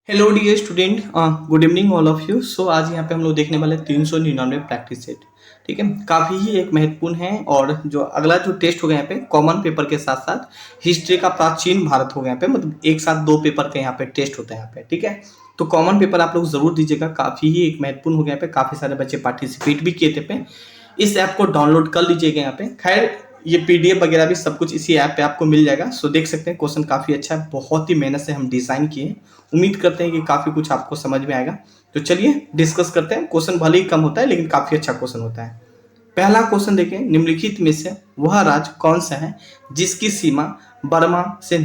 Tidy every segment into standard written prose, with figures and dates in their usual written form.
Hello dear student, good evening all of you. So आज यहाँ पे हम लोग देखने वाले 399 प्रैक्टिस सेट। ठीक है, काफ़ी ही एक महत्वपूर्ण है। और जो अगला जो टेस्ट हो गया यहाँ पे कॉमन पेपर के साथ साथ हिस्ट्री का प्राचीन भारत हो गया यहाँ पे, मतलब एक साथ दो पेपर के यहाँ पे टेस्ट होता है यहाँ पे। ठीक है, तो कॉमन पेपर आप लोग जरूर दीजिएगा, काफ़ी ही एक महत्वपूर्ण हो गया यहाँ पे। काफ़ी सारे बच्चे पार्टिसिपेट भी किए थे पे। इस ऐप को डाउनलोड कर लीजिएगा यहाँ पे। खैर, ये पीडीएफ वगैरह भी सब कुछ इसी ऐप पे आपको मिल जाएगा। सो देख सकते हैं क्वेश्चन काफ़ी अच्छा है, बहुत ही मेहनत से हम डिज़ाइन किए हैं। उम्मीद करते हैं कि काफ़ी कुछ आपको समझ में आएगा। तो चलिए डिस्कस करते हैं। क्वेश्चन भले ही कम होता है लेकिन काफ़ी अच्छा क्वेश्चन होता है। पहला क्वेश्चन देखें, निम्नलिखित में से वह राज्य कौन सा है जिसकी सीमा बर्मा से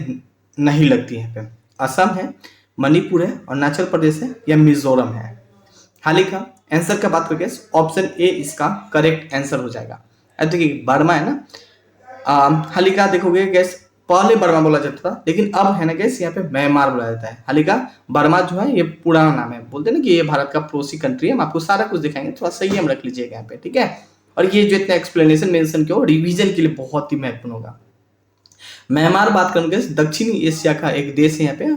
नहीं लगती है पे? असम है, मणिपुर है, अरुणाचल प्रदेश है या मिजोरम है? हाल ही का आंसर का बात करें, ऑप्शन ए इसका करेक्ट आंसर हो जाएगा। अब देखिए बर्मा है ना, हलिका देखोगे गैस, पहले बर्मा बोला जाता था लेकिन अब है ना गैस यहाँ पे म्यांमार बोला जाता है। हलिका बर्मा जो है ये पुराना नाम है, बोलते हैं ना कि ये भारत का पड़ोसी कंट्री है। हम आपको सारा कुछ दिखाएंगे, थोड़ा सही हम रख लीजिएगा यहाँ पे। ठीक है, और ये जो इतना एक्सप्लेनेशन मेंशन किया रिवीजन के लिए बहुत ही महत्वपूर्ण होगा। म्यांमार बात करेंगे, दक्षिणी एशिया का एक देश है यहाँ पे।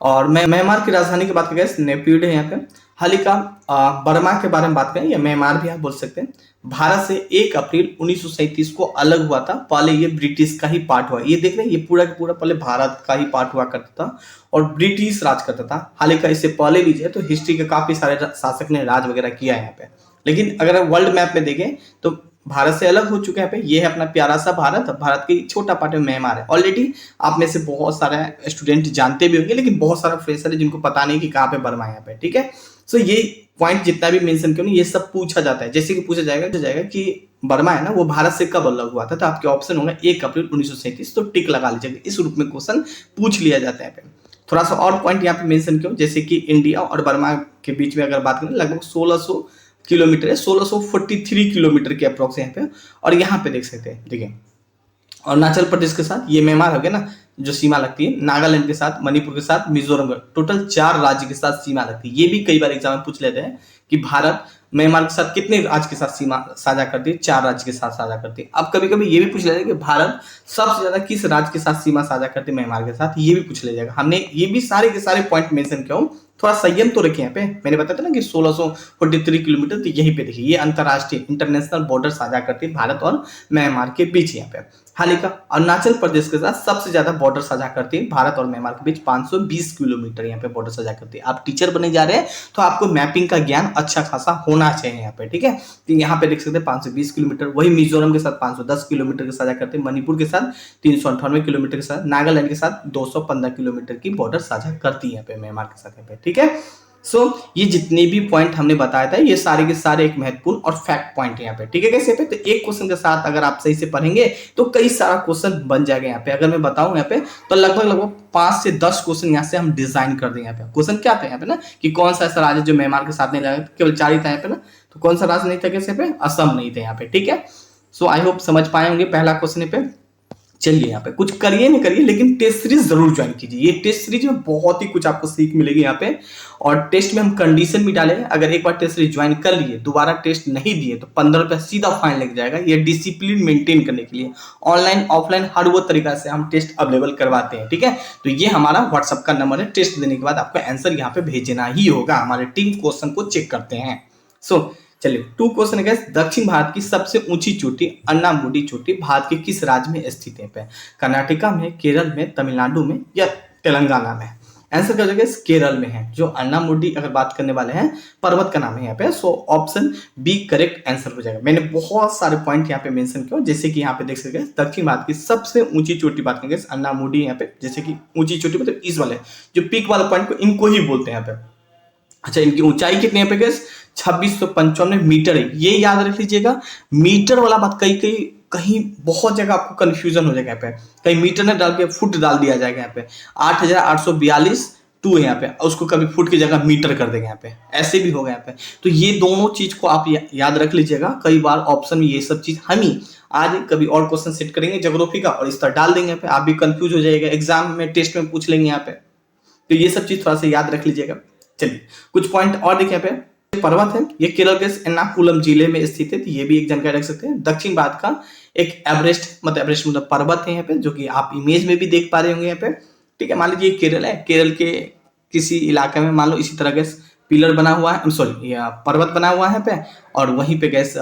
और म्यांमार की राजधानी की बात करें नेपिड है यहाँ पे। हाल ही का बर्मा के बारे में बात करें या म्यांमार भी आप बोल सकते हैं, भारत से 1 अप्रैल 1937 को अलग हुआ था। पहले ये ब्रिटिश का ही पार्ट हुआ। ये देख रहे हैं, ये पूरा का पूरा पहले भारत का ही पार्ट हुआ करता था और ब्रिटिश राज करता था। हाल ही का इससे पहले भी है तो हिस्ट्री के काफी सारे शासक ने राज वगैरह किया है यहाँ पे। लेकिन अगर वर्ल्ड मैप में देखें तो भारत से अलग हो चुका है पे। ये है अपना प्यारा सा भारत। भारत की छोटा पार्ट में म्यांमार है। ऑलरेडी आप में से बहुत सारे स्टूडेंट जानते भी होंगे, लेकिन बहुत सारा फ्रेशर है जिनको पता नहीं कि कहाँ पे बर्मा है यहाँ पे। ठीक है, सो ये पॉइंट जितना भी मेंशन क्यों नहीं, ये सब पूछा जाता है। जैसे कि पूछा जाएगा कि बर्मा है ना वो भारत से कब अलग हुआ था, तो आपके ऑप्शन होगा 1 अप्रैल 1937। तो टिक लगा लीजिएगा, इस रूप में क्वेश्चन पूछ लिया जाता है। थोड़ा सा और पॉइंट यहाँ पे मेंशन क्यों, जैसे कि इंडिया और बर्मा के बीच में अगर बात करें लगभग 1600 किलोमीटर है, 1643 किलोमीटर के अप्रोक्स यहाँ पे। और यहाँ पे देख सकते हैं, देखिए अरुणाचल प्रदेश के साथ ये म्यांमार हो गया ना जो सीमा लगती है, नागालैंड के साथ, मणिपुर के साथ, मिजोरम, टोटल 4 राज्य के साथ सीमा लगती है। ये भी कई बार एग्जाम में पूछ लेते हैं कि भारत म्यांमार के साथ कितने राज्य के साथ सीमा साझा करती है? 4 राज्य के साथ साझा करती है। अब कभी कभी ये भी पूछ लेते हैं कि भारत सबसे ज्यादा किस राज्य के साथ सीमा साझा करती है म्यांमार के साथ, ये भी पूछ ले जाएगा। हमने ये भी सारे के सारे पॉइंट मेंशन किया हूँ। थोड़ा संयम तो रखिए यहाँ पे। मैंने बताया था ना कि 1643 किलोमीटर, तो यहीं पे देखिए ये अंतरराष्ट्रीय इंटरनेशनल बॉर्डर साझा करती है भारत और म्यांमार के बीच यहाँ पे। हाल ही का अरुणाचल प्रदेश के साथ सबसे ज्यादा बॉर्डर साझा करती है भारत और म्यांमार के बीच, 520 किलोमीटर यहाँ पे बॉर्डर साझा करती है। आप टीचर बने जा रहे हैं तो आपको मैपिंग का ज्ञान अच्छा खासा होना चाहिए यहाँ पे। ठीक है, तो यहाँ पे देख सकते हैं 520 किलोमीटर। वही मिजोरम के साथ 510 किलोमीटर के साझा करते हैं, मणिपुर के साथ 398 किलोमीटर के साथ, नागालैंड के साथ 215 किलोमीटर की बॉर्डर साझा करती है यहाँ पे म्यांमार के साथ यहाँ पे। ठीक है, सो ये जितने भी पॉइंट हमने बताया था ये सारे के सारे एक महत्वपूर्ण और फैक्ट पॉइंट है यहाँ पे। ठीक है, कैसे पे तो एक क्वेश्चन के साथ अगर आप सही से पढ़ेंगे तो कई सारा क्वेश्चन बन जाएगा यहाँ पे। अगर मैं बताऊं यहाँ पे तो लगभग 5 से 10 क्वेश्चन यहाँ से हम डिजाइन कर देंगे यहाँ पे। क्वेश्चन क्या था यहाँ पे ना कि कौन सा ऐसा राज्य जो म्यांमार के साथ नहीं लगा, केवल 4 ही था यहाँ पे ना, तो कौन सा राज्य नहीं था कैसे पे? असम नहीं था यहाँ पे। ठीक है, सो आई होप समझ पाए होंगे पहला क्वेश्चन पे। चलिए यहाँ पे कुछ करिए नहीं करिए लेकिन टेस्ट सीरीज जरूर ज्वाइन कीजिए। ये टेस्ट सीरीज में बहुत ही कुछ आपको सीख मिलेगी यहाँ पे। और टेस्ट में हम कंडीशन भी डाले, अगर एक बार टेस्ट सीरीज ज्वाइन कर लिए दोबारा टेस्ट नहीं दिए तो 15 रुपया सीधा फाइन लग जाएगा। ये डिसिप्लिन मेंटेन करने के लिए ऑनलाइन ऑफलाइन हर वो तरीका से हम टेस्ट अवेलेबल करवाते हैं। ठीक है, तो ये हमारा व्हाट्सअप का नंबर है। टेस्ट देने के बाद आपको आंसर यहाँ पे भेजना ही होगा। हमारे टीम क्वेश्चन को चेक करते हैं। सो चलिए 2 क्वेश्चन है। दक्षिण भारत की सबसे ऊंची चोटी अन्नामुडी चोटी भारत के किस राज्य में स्थित है? कर्नाटका में, केरल में, तमिलनाडु में या तेलंगाना में? आंसर कर जाएगा केरल में है। जो अन्नामुडी अगर बात करने वाले हैं पर्वत का नाम है यहाँ पे। So option B correct answer हो जाएगा। मैंने बहुत सारे पॉइंट यहाँ पे मेंशन किया, जैसे कि यहाँ पे देख सकते हैं दक्षिण भारत की सबसे ऊंची चोटी बात करेंगे अन्नामुडी यहाँ पे। जैसे कि ऊंची चोटी मतलब इस वाले जो पीक वाले पॉइंट को इनको ही बोलते हैं यहाँ पे। अच्छा, इनकी ऊंचाई कितनी है पे गैस? 2695 मीटर है। ये याद रख लीजिएगा, मीटर वाला बात कहीं कहीं कहीं बहुत जगह आपको कंफ्यूजन हो जाएगा यहाँ पे। कहीं मीटर ने डाल के फुट डाल दिया जाएगा यहाँ पे। 8842 टू है यहाँ पे, उसको कभी फुट की जगह मीटर कर देंगे यहाँ पे, ऐसे भी होगा यहाँ पे। तो ये दोनों चीज को आप याद रख लीजिएगा। कई बार ऑप्शन में ये सब चीज हम ही आज कभी और क्वेश्चन सेट करेंगे ज्योग्राफी का और इस तरह डाल देंगे यहाँ पे, आप भी कंफ्यूज हो जाएगा। एग्जाम में टेस्ट में पूछ लेंगे यहाँ पे, तो ये सब चीज थोड़ा सा याद रख लीजिएगा। चलिए कुछ पॉइंट और देखें पे। पर्वत है ये केरल के एर्नाकुलम जिले में स्थित है, तो ये भी एक जानकारी रख सकते हैं। दक्षिण भारत का एक एवरेस्ट मतलब पर्वत है यहाँ पे, जो कि आप इमेज में भी देख पा रहे होंगे यहाँ पे। ठीक है, मान लीजिए केरल है, केरल के किसी इलाके में मान लो इसी तरह गैस पिलर बना हुआ है, सॉरी पर्वत बना हुआ है पे, और वहीं पे गैस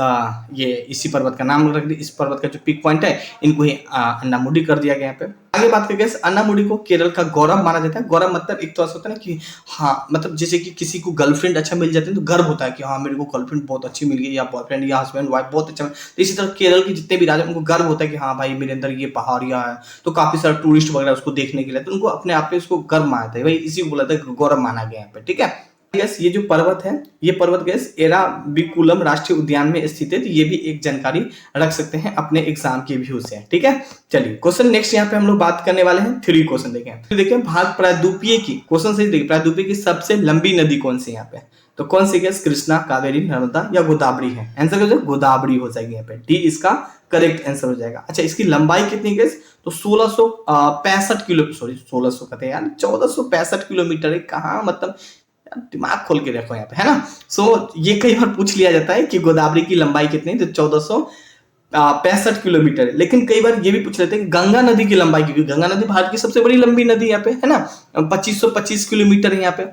ये इसी पर्वत का नाम रख दिया, इस पर्वत का जो पीक पॉइंट है इनको ही अन्नामुडी कर दिया गया यहाँ पे। आगे बात करें गैस, अन्नामुडी को केरल का गौरव माना जाता है। गौरव मतलब एक तो ऐसा होता है ना कि हाँ, मतलब जैसे कि किसी को गर्लफ्रेंड अच्छा मिल जाती है तो गर्व होता है कि हाँ मेरे को गर्लफ्रेंड बहुत अच्छी मिल गई, या बॉयफ्रेंड या हस्बैंड वाइफ बहुत अच्छा। तो इसी तरह केरल के जितने भी राजा उनको गर्व होता है कि हाँ भाई मेरे अंदर ये पहाड़ियाँ है, तो काफी सारे टूरिस्ट वगैरह उसको देखने के लिए, तो उनको अपने आप में उसको गर्व मानता है भाई, इसी को बोला था गौरव माना गया यहाँ पे, ठीक है। यस, ये जो पर्वत है, ये पर्वत गैस एराविकुलम राष्ट्रीय उद्यान में स्थित है, तो ये भी एक जानकारी रख सकते हैं अपने एग्जाम के व्यू से, ठीक है। चलिए क्वेश्चन नेक्स्ट यहाँ पे हम लोग बात करने वाले हैं, 3 क्वेश्चन देखें। तो देखिए भारत प्रायद्वीपीय की, क्वेश्चन से देखिए प्रायद्वीपीय की सबसे लंबी नदी कौन सी है यहाँ पे, तो कौन सी गैस, कृष्णा, कावेरी, नर्मदा या गोदावरी है। आंसर हो जाएगा गोदावरी हो जाएगी यहाँ पे, डी इसका करेक्ट आंसर हो जाएगा। अच्छा, इसकी लंबाई कितनी गैस, तो 1665 किलो, सॉरी 1600 कहते हैं यार, 1465 किलोमीटर है। कहाँ मतलब दिमाग खोल के रखो यहाँ पे, है ना। सो ये कई बार पूछ लिया जाता है कि गोदावरी की लंबाई कितनी, तो 1465 किलोमीटर है। लेकिन कई बार ये भी पूछ लेते हैं कि गंगा नदी की लंबाई, क्योंकि गंगा नदी भारत की सबसे बड़ी लंबी नदी यहाँ पे, है ना, 2525 किलोमीटर है यहाँ पे।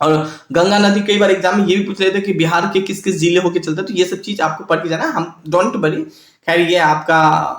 और गंगा नदी कई बार एग्जाम में ये भी पूछ लेते हैं कि बिहार के किस किस जिले होके चलता है, तो ये सब चीज आपको पढ़ के जाना, हम डोंट वरी। खैर ये आपका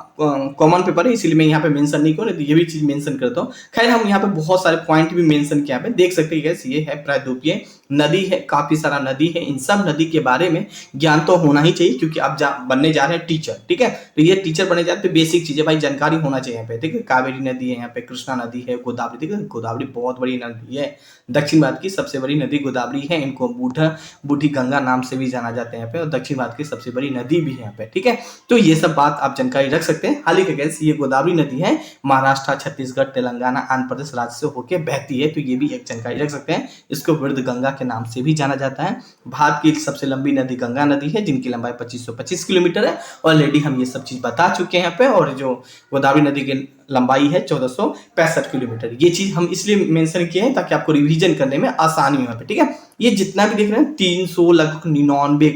कॉमन पेपर है, इसीलिए मैं यहाँ पे मेंशन नहीं करूँ, तो ये भी चीज मेंशन करता हूँ। खैर हम यहाँ पे बहुत सारे पॉइंट भी मेंशन किया पे देख सकते हैं, ये है प्रायद्वीपीय नदी है, काफी सारा नदी है। इन सब नदी के बारे में ज्ञान तो होना ही चाहिए, क्योंकि आप बनने जा रहे हैं टीचर, ठीक है। तो ये टीचर बने जाते हैं, बेसिक चीजें भाई जानकारी होना चाहिए यहाँ पे, ठीक है। कावेरी नदी है यहाँ पे, कृष्णा नदी है, गोदावरी, ठीक है, गोदावरी बहुत बड़ी नदी है, दक्षिण भारत की सबसे बड़ी नदी गोदावरी है। इनको बूढ़ी गंगा नाम से भी जाना जाता है यहाँ पे, और दक्षिण भारत की सबसे बड़ी नदी भी है यहाँ पे, ठीक है। तो ये सब बात आप जानकारी रख सकते हैं। हाल ही के गैस ये गोदावरी नदी है महाराष्ट्र, छत्तीसगढ़, तेलंगाना, आंध्र प्रदेश राज्य से होकर बहती है, तो ये भी एक जानकारी रख सकते हैं। इसको वृद्ध गंगा के नाम से भी जाना जाता है। भारत की सबसे लंबी नदी गंगा नदी है, जिनकी लंबाई 2525 किलोमीटर है। ऑलरेडी हम ये सब चीज बता चुके हैं यहाँ पे। और जो गोदावरी नदी की लंबाई है 1465 किलोमीटर, ये चीज हम इसलिए मेंशन किए हैं ताकि आपको रिवीजन करने में आसानी हो यहाँ पे, ठीक है। ये जितना भी देख रहे हैं 300 लगभग 99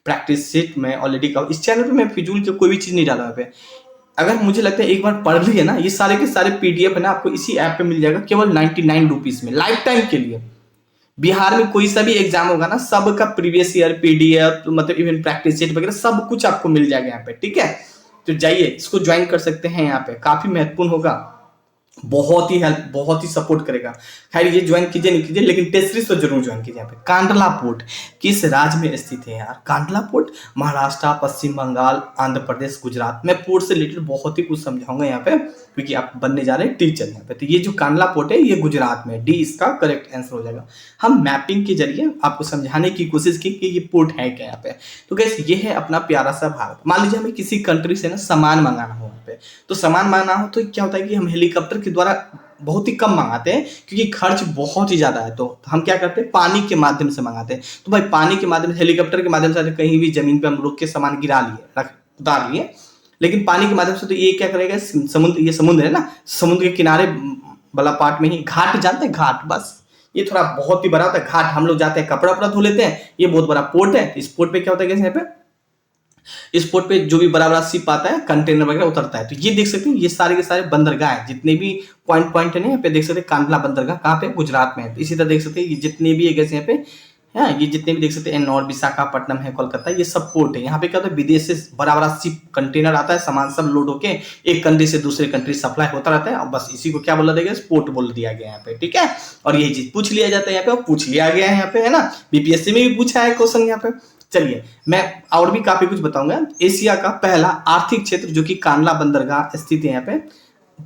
प्रैक्टिस सेट में ऑलरेडी का, इस चैनल पे मैं फिजूल के कोई भी चीज नहीं डाला यहाँ पे। अगर मुझे लगता है एक बार पढ़ लिए ना, ये सारे के सारे पीडीएफ है ना, आपको इसी ऐप पे मिल जाएगा केवल 99 रुपीज में, लाइफ टाइम के लिए। बिहार में कोई सा भी एग्जाम होगा ना, सबका प्रीवियस ईयर पीडीएफ, मतलब इवन प्रैक्टिस सेट वगैरह सब कुछ आपको मिल जाएगा यहाँ पे, ठीक है। तो जाइए इसको ज्वाइन कर सकते हैं यहाँ पे, काफी महत्वपूर्ण होगा, बहुत ही हेल्प, बहुत ही सपोर्ट करेगा। खैर ये ज्वाइन कीजिए नहीं कीजिए, लेकिन टेस्ट सीरीज तो जरूर ज्वाइन कीजिए। यहाँ पे कांडला पोर्ट किस राज्य में स्थित है यार, कांडला पोर्ट महाराष्ट्र, पश्चिम बंगाल, आंध्र प्रदेश, गुजरात। मैं पोर्ट से रिलेटेड बहुत ही कुछ समझाऊंगा यहाँ पे, क्योंकि आप बनने जा रहे हैं टीचर यहाँ पे। तो ये जो कांडला पोर्ट है ये गुजरात में, डी इसका करेक्ट आंसर हो जाएगा। हम मैपिंग के जरिए आपको समझाने की कोशिश की कि ये पोर्ट है क्या यहाँ पे। तो गाइस ये है अपना प्यारा सा भारत। मान लीजिए हमें किसी कंट्री से ना सामान मंगाना हो यहाँ पे, तो सामान मंगाना हो तो क्या होता है कि हम हेलीकॉप्टर के द्वारा बहुत ही कम मंगाते हैं, क्योंकि खर्च बहुत ही ज्यादा है। तो हम क्या करते हैं, पानी के माध्यम से मंगाते हैं। तो भाई पानी के माध्यम से, हेलीकॉप्टर के माध्यम से कहीं भी जमीन पे हम रुक के सामान गिरा लिए, उतार लिए, लेकिन पानी के माध्यम से तो ये क्या करेगा, समुद्र, ये समुद्र है ना, समुद्र के किनारे वाला पार्ट में ही, घाट जानते हैं, घाट, बस ये थोड़ा बहुत ही बड़ा होता है घाट। हम लोग जाते हैं कपड़ा वपड़ा धो लेते हैं, ये बहुत बड़ा पोर्ट है। इस पोर्ट पे क्या होता है, यहाँ पे इस पोर्ट पे जो भी बड़ा बड़ा शिप आता है, कंटेनर वगैरह उतरता है। तो ये देख सकते हैं, ये सारे के सारे बंदरगाह हैं, जितने भी पॉइंट है ना यहाँ पे देख सकते हैं। कांडला बंदरगाह कहाँ पे, गुजरात में है। तो इसी तरह देख सकते हैं ये जितने भी है यहाँ पे, हाँ ये जितने भी देख सकते हैं, एन्नौर, विशाखापट्टनम है, कोलकाता, ये सब पोर्ट है। यहाँ पे क्या होता है, विदेश से बड़ा बड़ा शिप कंटेनर आता है, सामान सब लोड होके एक कंट्री से दूसरे कंट्री सप्लाई होता रहता है। और बस इसी को क्या बोला देगा, पोर्ट बोल दिया गया यहाँ पे, ठीक है। और यही चीज पूछ लिया जाता है यहाँ पे, और पूछ लिया गया है यहाँ पे, है ना, बीपीएससी में भी पूछा है क्वेश्चन यहाँ पे। चलिए मैं और भी काफी कुछ बताऊंगा। एशिया का पहला आर्थिक क्षेत्र जो कि कांडला बंदरगाह स्थित है यहाँ पे,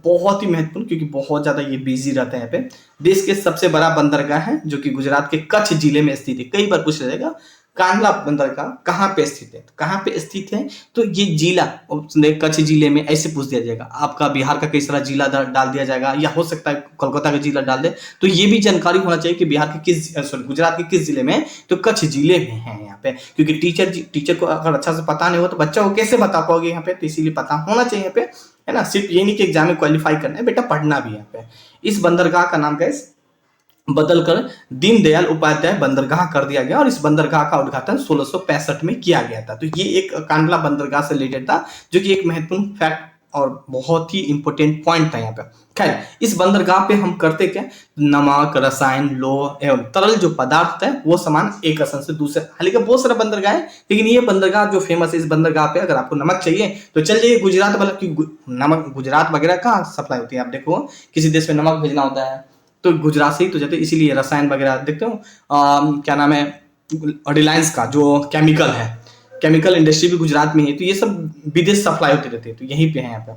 बहुत ही महत्वपूर्ण, क्योंकि बहुत ज्यादा ये बिजी रहता है यहाँ पे। देश के सबसे बड़ा बंदरगाह है जो कि गुजरात के कच्छ जिले में स्थित है। कई बार पूछ जाएगा कांडला बंदरगाह कहाँ पे स्थित है, तो कहाँ पे स्थित है, तो ये जिला कच्छ जिले में, ऐसे पूछ दिया जाएगा। आपका बिहार का कई सारा जिला डाल दिया जाएगा, या हो सकता है कोलकाता का जिला डाल दे, तो ये भी जानकारी होना चाहिए कि बिहार के गुजरात के किस जिले में, तो कच्छ जिले में है यहाँ पे। क्योंकि टीचर को अगर अच्छा से पता नहीं हो तो बच्चा को कैसे बता पाओगे यहाँ पे, तो इसीलिए पता होना चाहिए यहाँ पे, है ना। सिर्फ ये नहीं कि एग्जाम में क्वालिफाई करना है, बेटा पढ़ना भी यहाँ पे। इस बंदरगाह का नाम गाइस बदलकर दीनदयाल उपाध्याय बंदरगाह कर दिया गया, और इस बंदरगाह का उद्घाटन 1665 में किया गया था। तो ये एक कांडला बंदरगाह से रिलेटेड था, जो कि एक महत्वपूर्ण फैक्ट और बहुत ही इंपॉर्टेंट पॉइंट था यहाँ पे। खैर, इस बंदरगाह पे हम करते क्या, नमक, रसायन, लौह एवं तरल जो पदार्थ होता है वो सामान एक स्थान से दूसरे, हालांकि बहुत सारा बंदरगाह है लेकिन ये बंदरगाह जो फेमस है, इस बंदरगाह पे अगर आपको नमक चाहिए तो चल जाइए गुजरात वाला, की नमक गुजरात वगैरह कहाँ सप्लाई होती है, आप देखो किसी देश में नमक भेजना होता है तो गुजरात से ही तो जाते हैं। इसीलिए रसायन वगैरह देखते हो, क्या नाम है, रिलायंस का जो केमिकल है, केमिकल इंडस्ट्री भी गुजरात में है, तो ये सब विदेश सप्लाई होते रहते हैं, तो यहीं पे है यहाँ पे।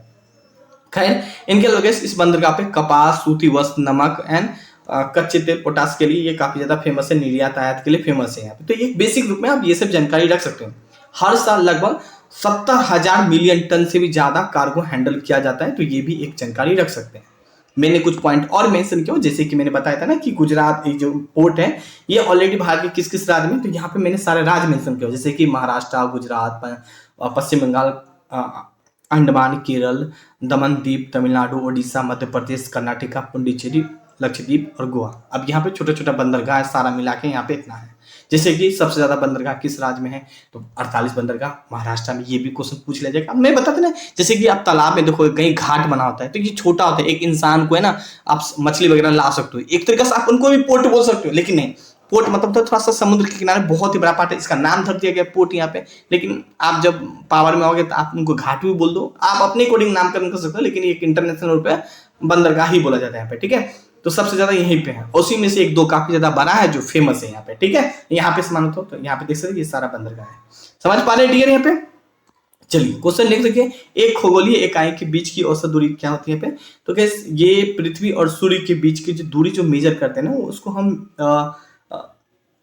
खैर, इनके अलावा इस बंदरगाह पे कपास, सूती वस्त्र, नमक एंड कच्चे तेल, पोटास के लिए ये काफी ज्यादा फेमस है, निर्यात आयात के लिए फेमस है यहाँ पे। तो ये बेसिक रूप में आप ये सब जानकारी रख सकते हो। हर साल लगभग 70,000 मिलियन टन से भी ज्यादा कार्गो हैंडल किया जाता है, तो ये भी एक जानकारी रख सकते हैं। मैंने कुछ पॉइंट और मेंशन किया, जैसे कि मैंने बताया था ना कि गुजरात ये जो पोर्ट है ये ऑलरेडी भारत के किस किस राज्य में, तो यहाँ पे मैंने सारे राज्य मेंशन किया, जैसे कि महाराष्ट्र, गुजरात, पश्चिम बंगाल, अंडमान, केरल, दमन द्वीप, तमिलनाडु, उड़ीसा, मध्य प्रदेश, कर्नाटक, पुडुचेरी, लक्षद्वीप और गोवा। अब यहाँ पे छोटा छोटा बंदरगाह है, सारा मिला के यहाँ पे इतना है। जैसे कि सबसे ज्यादा बंदरगाह किस राज्य में है, तो 48 बंदरगाह महाराष्ट्र में, ये भी क्वेश्चन पूछ लिया जाएगा। अब मैं बताता ना, जैसे कि आप तालाब में देखो कहीं घाट बना होता है तो ये छोटा होता है, एक इंसान को है ना आप मछली वगैरह ला सकते हो, एक तरीके से आप उनको भी पोर्ट बोल सकते हो, लेकिन नहीं, पोर्ट मतलब तो थोड़ा सा समुद्र के किनारे बहुत ही बड़ा पार्ट है, इसका नाम धर दिया गया पोर्ट यहाँ पे। लेकिन आप जब पावर में आओगे तो आप उनको घाट भी बोल दो, आप अपने अकॉर्डिंग नामकरण कर सकते हो, लेकिन एक इंटरनेशनल रूप पे बंदरगाह ही बोला जाता है यहाँ पे, ठीक है। तो सबसे ज्यादा यहीं पे है, उसी में से एक दो काफी ज्यादा बड़ा है जो फेमस है यहाँ पे, ठीक है। यहाँ पे समान हो तो यहाँ पे देख सकते ये सारा बंदरगाह है, समझ पा रहे डियर यहाँ पे। चलिए क्वेश्चन लिख देखिए, एक खगोलीय इकाई के बीच की औसत दूरी क्या होती है पे, तो गैस ये पृथ्वी और सूर्य के बीच की जो दूरी जो मेजर करते हैं ना उसको हम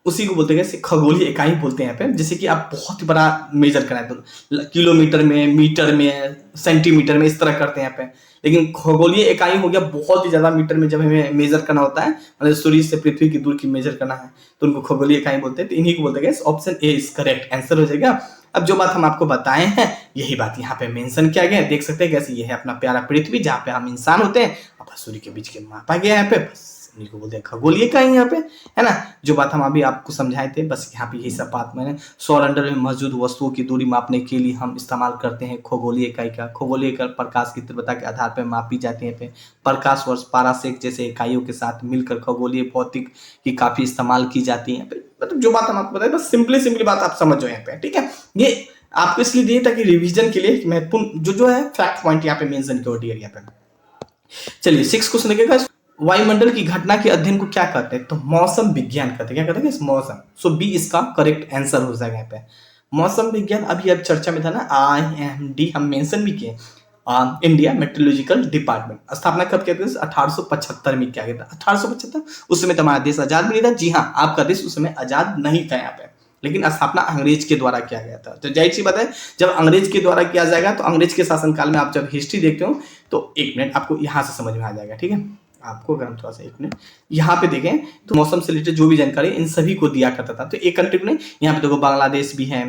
उसी को बोलते हैं खगोलीय इकाई बोलते हैं यहाँ पे। जैसे कि आप बहुत बड़ा मेजर कराए तो किलोमीटर में, मीटर में, सेंटीमीटर में, इस तरह करते हैं यहाँ पे। लेकिन खगोलीय इकाई हो गया बहुत ही ज्यादा मीटर में, जब हमें मेजर करना होता है, मतलब सूर्य से पृथ्वी की दूर की मेजर करना है तो उनको खगोलीय इकाई बोलते हैं। तो इन्हीं को बोलते हैं, option A is correct answer हो जाएगा। अब जो बात हम आपको बताए हैं यही बात यहाँ पे मेंशन किया गया है, देख सकते हैं कैसे ये है अपना प्यारा पृथ्वी जहाँ पे हम इंसान होते हैं, और सूर्य के बीच के मापा गया है यहाँ पे, बस इन्हीं को बोलते हैं खगोलीय इकाई यहाँ पे, है ना। जो बात हम अभी आपको समझाए थे बस यहाँ पे यही सब बात मैंने, सौरमंडल में मौजूद वस्तुओं की दूरी मापने के लिए हम इस्तेमाल करते हैं खगोलीय इकाई का। खगोलीय इकाई प्रकाश की तीव्रता के आधार पर मापी जाती है। प्रकाश वर्ष, पारासेक जैसे इकाइयों के साथ मिलकर खगोलीय भौतिक की काफी इस्तेमाल की जाती है। मतलब जो बात हम आपको बताए बस सिंपली बात आप समझ जाओ यहाँ पे, ठीक है। ये आपको इसलिए दिए ताकि रिवीजन के लिए महत्वपूर्ण जो है फैक्ट पॉइंट यहाँ पे मेंशन किया डियर यहाँ पे। चलिए 6 क्वेश्चन देखिएगा, वायुमंडल की घटना के अध्ययन को क्या कहते हैं, तो मौसम विज्ञान कहते हैं। क्या कहते हैं इस मौसम, सो बी इसका करेक्ट आंसर हो जाएगा यहाँ पे। मौसम विज्ञान अभी अब चर्चा में था ना, IMD हम मेंशन भी किए, इंडिया मेट्रोलॉजिकल डिपार्टमेंट स्थापना कब किया था, 1875 में किया गया था। 1875 उस समय तो हमारा देश आजाद नहीं था। जी हाँ, आपका देश उस समय आजाद नहीं था यहाँ पे, लेकिन स्थापना अंग्रेज के द्वारा किया गया था। तो जाहिर सी बात है जब अंग्रेज के द्वारा किया जाएगा तो अंग्रेज के शासनकाल में आप जब हिस्ट्री देखते हो तो एक मिनट आपको यहाँ से समझ में आ जाएगा, ठीक है। आपको अगर हम थोड़ा सा एक मिनट यहाँ पे देखें तो मौसम से रिलेटेड जो भी जानकारी इन सभी को दिया करता था। तो एक कंट्री में यहाँ पे देखो बांग्लादेश भी है,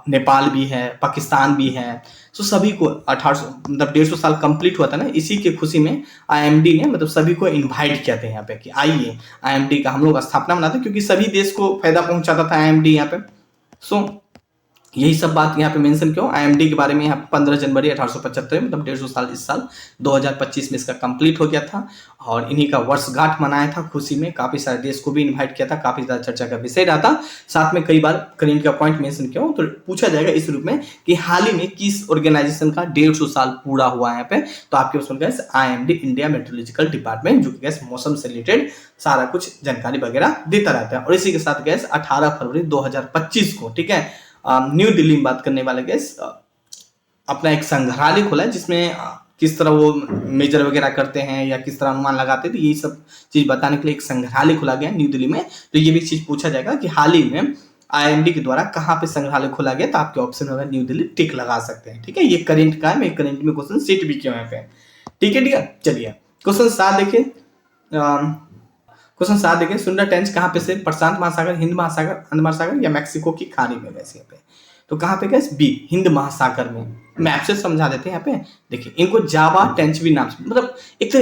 नेपाल भी है, पाकिस्तान भी है। तो सभी को 1800 मतलब 150 साल कंप्लीट हुआ था ना, इसी के खुशी में IMD ने मतलब सभी को इनवाइट किया था यहाँ पे कि आइए IMD का हम लोग स्थापना मनाते, क्योंकि सभी देश को फायदा पहुंचाता था IMD यहाँ पे। सो यही सब बात यहाँ पे मेंशन क्यों, IMD के बारे में यहाँ 15 जनवरी 1875 मतलब 150 साल इस साल 2025 में इसका कंप्लीट हो गया था, और इन्हीं का वर्षगांठ मनाया था खुशी में। काफी सारे देश को भी इनवाइट किया था, काफी ज्यादा चर्चा का विषय रहा था। साथ में कई बार करेंट का पॉइंट मेंशन क्यों, तो पूछा जाएगा इस रूप में कि हाल ही में किस ऑर्गेनाइजेशन का 150 साल पूरा हुआ है यहाँ पे, तो आपके उसमें IMD इंडिया मेट्रोलॉजिकल डिपार्टमेंट, जो कि मौसम से रिलेटेड सारा कुछ जानकारी वगैरह देता रहता है। और इसी के साथ 18 फरवरी 2025 को, ठीक है, न्यू दिल्ली में बात करने वाले गैस अपना एक संग्रहालय खोला है, जिसमें किस तरह वो मेजर वगैरह करते हैं या किस तरह अनुमान लगाते थे, ये सब चीज बताने के लिए एक संग्रहालय खोला गया न्यू दिल्ली में। तो ये भी चीज पूछा जाएगा कि हाल ही में IMD के द्वारा कहाँ पे संग्रहालय खोला गया, तो आपके ऑप्शन होगा न्यू दिल्ली, टिक लगा सकते हैं, ठीक है। ये करेंट का है, मैं करेंट में क्वेश्चन सेट भी किया यहाँ पे, ठीक है। चलिए क्वेश्चन 7 देखिए, क्वेश्चन 7 देखिए, सुंदर टेंच कहाँ पे से, प्रशांत महासागर, हिंद महासागर, अंडमान महासागर या मैक्सिको की खाड़ी में वैसे यहाँ पे, तो कहाँ पे गैस बी हिंद महासागर में। मैं आपसे समझा देते हैं यहाँ पे, देखिए इनको जावा टेंच भी नाम से, मतलब एक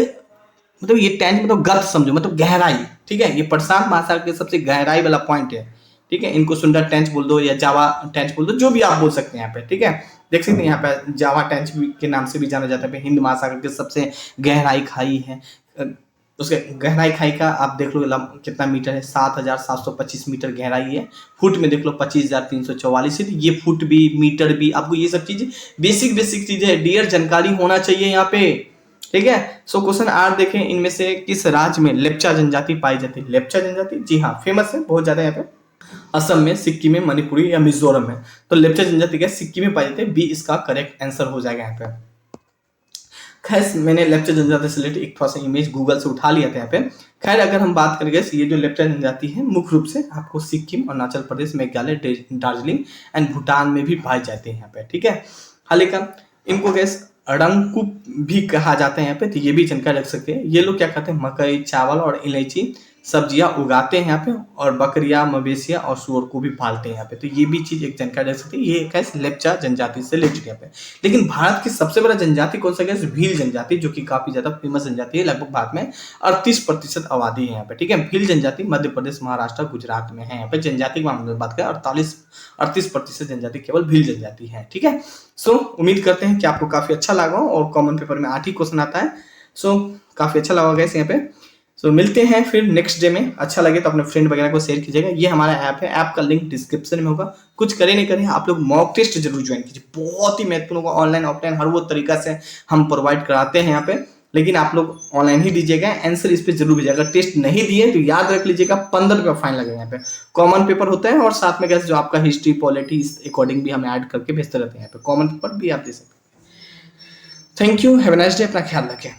मतलब ये टेंच मतलब गर्त समझो, मतलब गहराई, ठीक है। ये प्रशांत महासागर के सबसे गहराई वाला पॉइंट है, ठीक है। इनको सुंदर टेंच बोल दो या जावा टेंच बोल दो, जो भी आप बोल सकते हैं यहाँ पे, ठीक है। देख सकते हैं यहाँ पे जावा टेंच के नाम से भी जाना जाता है। हिंद महासागर के सबसे गहराई खाई है, उसके गहराई खाई का आप देख लो कितना मीटर है, 7,725 मीटर गहराई है। फुट में देख लो 25,344 है। ये फुट भी मीटर भी, आपको ये सब चीज बेसिक चीज है डियर, जानकारी होना चाहिए यहाँ पे, ठीक है। सो क्वेश्चन 8 देखें, इनमें से किस राज्य में लेप्चा जनजाति पाई जाती है? लेप्चा जनजाति, जी हाँ, फेमस है बहुत ज्यादा यहाँ पे, असम में, सिक्किम में, मणिपुरी या मिजोरम में। तो लेप्चा जनजाति क्या सिक्किम में पाई जाती है, बी इसका करेक्ट आंसर हो जाएगा यहाँ पे। खैर मैंने लेप्चा जनजाति से रिलेटेड एक थोड़ा सा इमेज गूगल से उठा लिया था यहाँ पे। खैर अगर हम बात करेंगे, ये जो लेप्चा जनजाति है मुख्य रूप से आपको सिक्किम, अरुणाचल प्रदेश, मेघालय, दार्जिलिंग एंड भूटान में भी पाए जाते हैं यहाँ पे, ठीक है। हालांकि इनको गैस रंगकूप भी कहा जाता है यहाँ पे, तो ये भी जानकारी रख सकते हैं। ये लोग क्या करते हैं, मकई, चावल और इलायची सब्जियां उगाते हैं यहाँ पे, और बकरियां, मवेशियां और सूअर को भी पालते हैं यहाँ पे। तो ये भी चीज एक जानकारी रख सकते हैं। ये कैसे लेप्चा जनजाति से रिलेटेड यहाँ पे। लेकिन भारत की सबसे बड़ा जनजाति कौन सा है? भील जनजाति, जो कि काफी ज्यादा फेमस जनजाति है। लगभग भारत में 38% आबादी है यहाँ पे, ठीक है। भील जनजाति मध्य प्रदेश, महाराष्ट्र, गुजरात में है। यहाँ पे जनजाति की मामले में बात करें 38% जनजाति केवल भील जनजाति है, ठीक है। सो उम्मीद करते हैं कि आपको काफी अच्छा लगा और कॉमन पेपर में 8 ही क्वेश्चन आता है। सो काफी अच्छा लगा गैस यहाँ पे। सो मिलते हैं फिर नेक्स्ट डे में। अच्छा लगे तो अपने फ्रेंड वगैरह को शेयर कीजिएगा। ये हमारा ऐप है, ऐप का लिंक डिस्क्रिप्शन में होगा। कुछ करें नहीं करें, आप लोग मॉक टेस्ट जरूर ज्वाइन कीजिए, बहुत ही महत्वपूर्ण होगा। ऑनलाइन ऑफलाइन हर वो तरीका से हम प्रोवाइड कराते हैं यहाँ पे, लेकिन आप लोग ऑनलाइन ही दीजिएगा, आंसर इस पे जरूर भेजिएगा। अगर टेस्ट नहीं दिए तो याद रख लीजिएगा 15 रुपये फाइन लगेगा। यहाँ पे कॉमन पेपर होता है और साथ में कैसे जो आपका हिस्ट्री, पॉलिटी, इस अकॉर्डिंग भी हम ऐड करके भेजते रहते हैं। यहाँ पे कॉमन पेपर भी आप दे सकते हैं। Thank you, have a nice day, अपना ख्याल रखें।